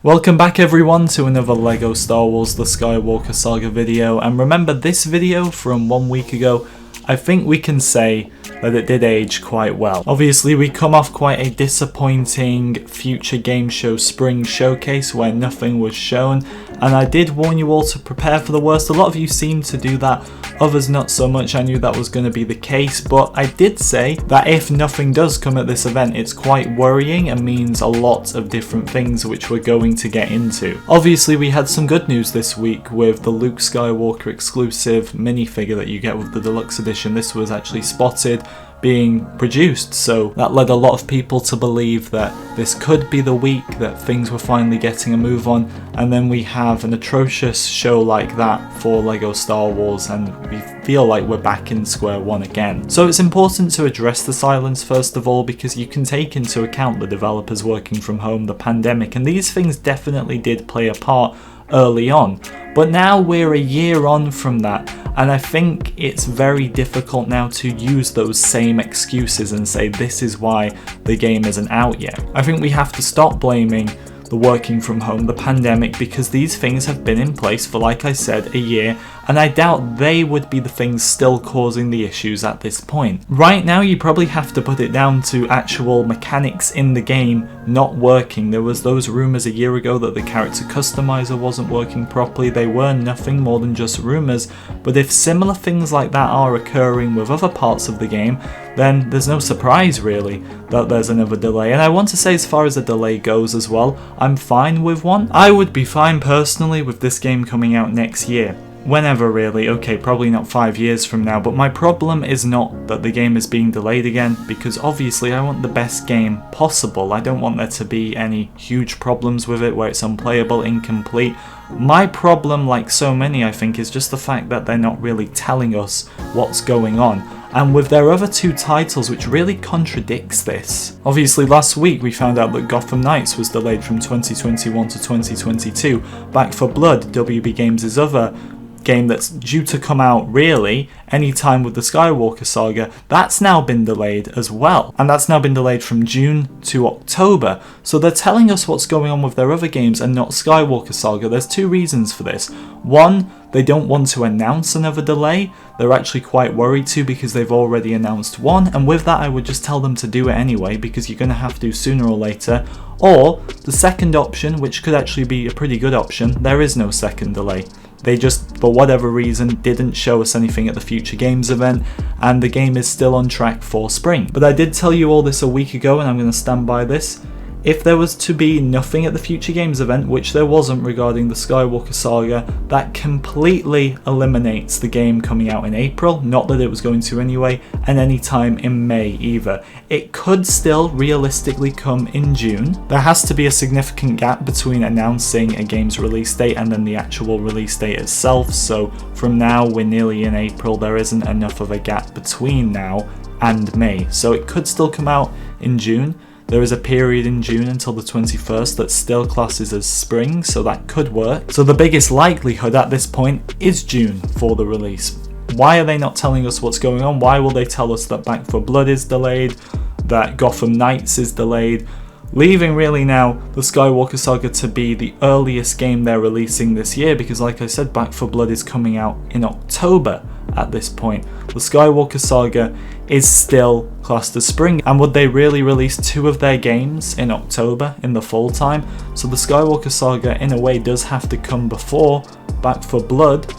Welcome back everyone to another LEGO Star Wars The Skywalker Saga video, and remember this video from 1 week ago, I think we can say that it did age quite well. Obviously we come off quite a disappointing Future Game Show Spring Showcase where nothing was shown, and I did warn you all to prepare for the worst. A lot of you seem to do that, others not so much. I knew that was going to be the case, but I did say that if nothing does come at this event, it's quite worrying and means a lot of different things which we're going to get into. Obviously we had some good news this week with the Luke Skywalker exclusive minifigure that you get with the deluxe edition. This was actually spotted being produced, so that led a lot of people to believe that this could be the week that things were finally getting a move on, and then we have an atrocious show like that for LEGO Star Wars and we feel like we're back in square one again. So it's important to address the silence first of all, because you can take into account the developers working from home, the pandemic, and these things definitely did play a part early on. But now we're a year on from that, and I think it's very difficult now to use those same excuses and say this is why the game isn't out yet. I think we have to stop blaming the working from home, the pandemic, because these things have been in place for, like I said, a year, and I doubt they would be the things still causing the issues at this point. Right now you probably have to put it down to actual mechanics in the game not working. There was those rumours a year ago that the character customizer wasn't working properly. They were nothing more than just rumours, but if similar things like that are occurring with other parts of the game, then there's no surprise really that there's another delay. And I want to say, as far as a delay goes as well, I'm fine with one. I would be fine personally with this game coming out next year. Whenever really, okay, probably not 5 years from now, but my problem is not that the game is being delayed again, because obviously I want the best game possible. I don't want there to be any huge problems with it where it's unplayable, incomplete. My problem, like so many I think, is just the fact that they're not really telling us what's going on. And with their other two titles, which really contradicts this. Obviously last week we found out that Gotham Knights was delayed from 2021 to 2022. Back 4 Blood, WB Games' other game that's due to come out really anytime with the Skywalker Saga, that's now been delayed as well, and that's now been delayed from June to October. So they're telling us what's going on with their other games and not Skywalker Saga. There's two reasons for this. One, they don't want to announce another delay. They're actually quite worried to, because they've already announced one, and with that I would just tell them to do it anyway, because you're going to have to sooner or later. Or the second option, which could actually be a pretty good option, there is no second delay. They just, for whatever reason, didn't show us anything at the Future Games event, and the game is still on track for spring. But I did tell you all this a week ago, and I'm going to stand by this. If there was to be nothing at the Future Games event, which there wasn't regarding the Skywalker Saga, that completely eliminates the game coming out in April, not that it was going to anyway, and any time in May either. It could still realistically come in June. There has to be a significant gap between announcing a game's release date and then the actual release date itself, so from now we're nearly in April, there isn't enough of a gap between now and May. So it could still come out in June. There is a period in June until the 21st that still classes as spring, so that could work. So the biggest likelihood at this point is June for the release. Why are they not telling us what's going on? Why will they tell us that Back 4 Blood is delayed, that Gotham Knights is delayed, leaving really now the Skywalker Saga to be the earliest game they're releasing this year, because like I said, Back 4 Blood is coming out in October at this point. The Skywalker Saga is still classed as spring, and would they really release 2 of their games in October in the fall time? So the Skywalker Saga in a way does have to come before Back 4 Blood.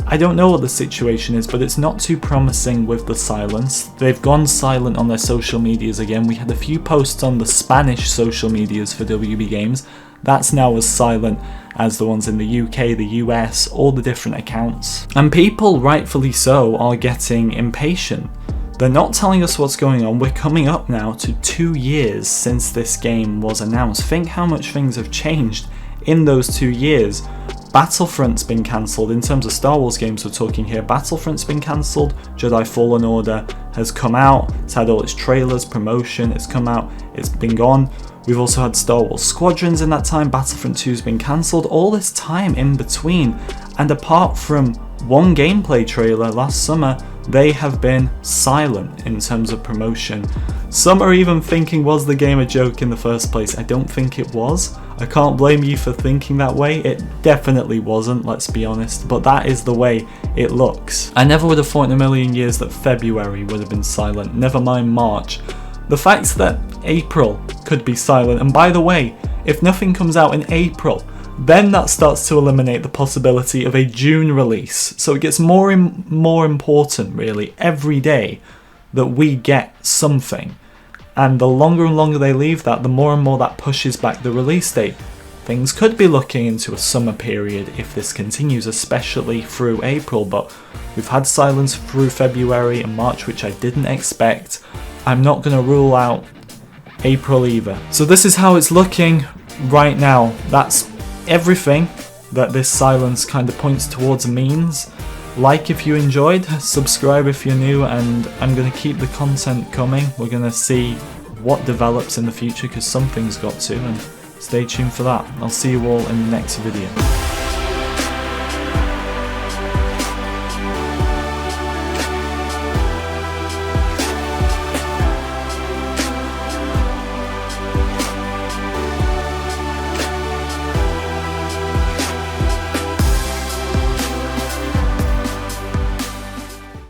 I don't know what the situation is, but it's not too promising with the silence. They've gone silent on their social medias again. We had a few posts on the Spanish social medias for WB Games. That's now as silent as the ones in the UK, the US, all the different accounts. And people, rightfully so, are getting impatient. They're not telling us what's going on. We're coming up now to 2 years since this game was announced. Think how much things have changed in those 2 years. Battlefront's been cancelled. In terms of Star Wars games we're talking here, Battlefront's been cancelled, Jedi Fallen Order has come out, it's had all its trailers, promotion, it's come out, it's been gone. We've also had Star Wars Squadrons in that time, Battlefront 2's been cancelled, all this time in between, and apart from one gameplay trailer last summer, they have been silent in terms of promotion. Some are even thinking, was the game a joke in the first place? I don't think it was. I can't blame you for thinking that way. It definitely wasn't, let's be honest, but that is the way it looks. I never would have thought in a million years that February would have been silent, never mind March. The fact that April could be silent, and by the way, if nothing comes out in April, then that starts to eliminate the possibility of a June release. So it gets more and more important, really, every day that we get something. And the longer and longer they leave that, the more and more that pushes back the release date. Things could be looking into a summer period if this continues, especially through April, but we've had silence through February and March, which I didn't expect. I'm not going to rule out April either. So this is how it's looking right now. That's everything that this silence kind of points towards means. Like if you enjoyed, subscribe if you're new, and I'm going to keep the content coming. We're going to see what develops in the future because something's got to, and stay tuned for that. I'll see you all in the next video.